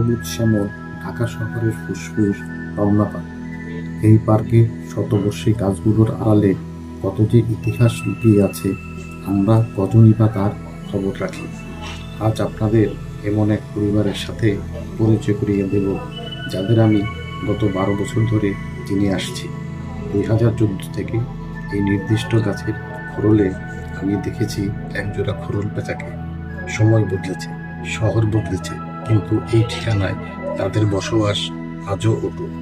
সবুজ শ্যামল ঢাকা শহরের ফুসফুস রমনা পার্ক। এই পার্কে শতবর্ষী গাছগুলোর আড়ালে কত যে ইতিহাস লুকিয়ে আছে, আমরা কজনই বা তার খবর রাখি। আজ আপনাদের এমন এক পরিবারের সাথে পরিচয় করিয়ে দেব, যাদের আমি গত 12 বছর ধরে চিনে আসছি। 2014 থেকে এই নির্দিষ্ট গাছের খোরলে আমি দেখেছি একজোড়া খোরল পেঁচাকে। সময় বদলেছে, শহর বদলেছে, কিন্তু এই ঠিকানায় তাদের বসবাস আজও অটুট।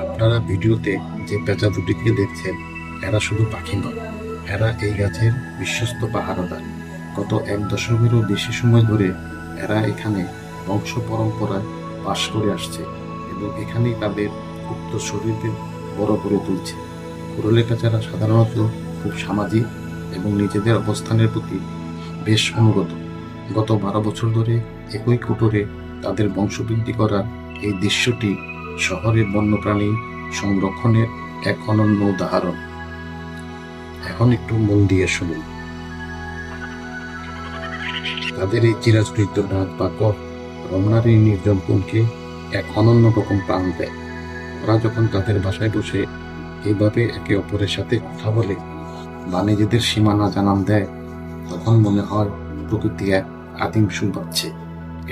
আপনারা ভিডিওতে যে পেঁচা দুটিকে দেখছেন, এরা শুধু পাখি নয়, এরা এই গাছের বিশ্বস্ত পাহারাদার। গত 1 দশকেরও বেশি সময় ধরে এরা এখানে বংশ পরম্পরায় বাস করে আসছে এবং এখানেই তাদের উত্তরসূরিদের বড় করে তুলছে। কোরলে পেঁচারা সাধারণত খুব সামাজিক এবং নিজেদের অবস্থানের প্রতি বেশ অনুগত। গত 12 বছর ধরে একই কুটোরে তাদের বংশবৃদ্ধি করার এই দৃশ্যটি শহরের বন্যপ্রাণী সংরক্ষণের এক অনন্য উদাহরণ। এখন একটু মন দিয়ে শুনুন। তাদের এই চিরাচরিত ডাক বা কর রমনার এই নির্জন কোণকে এক অনন্য রকম প্রাণ দেয়। ওরা যখন তাদের বাসায় বসে এইভাবে একে অপরের সাথে কথা বলে বা নিজেদের সীমানা জানান দেয়, তখন মনে হয় প্রকৃতি এক আদিম সুর পাচ্ছে।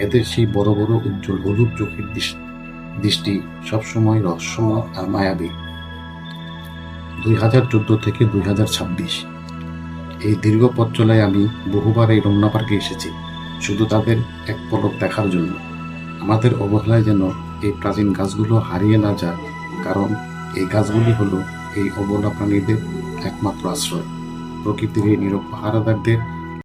এদের সেই বড় বড় উজ্জ্বল হলুদ চোখের দৃষ্টি সবসময় রহস্যময় আর মায়াবী। 2014 থেকে 2026 এই দীর্ঘ পথ চলায় আমি বহুবার এই রমনা পার্কে এসেছি, শুধু তাদের এক পলক দেখার জন্য। আমাদের অবহেলায় যেন এই প্রাচীন গাছগুলো হারিয়ে না যায়, কারণ এই গাছগুলি হলো এই অবলা প্রাণীদের একমাত্র আশ্রয়। প্রকৃতির এই নীরব পাহারাদারদের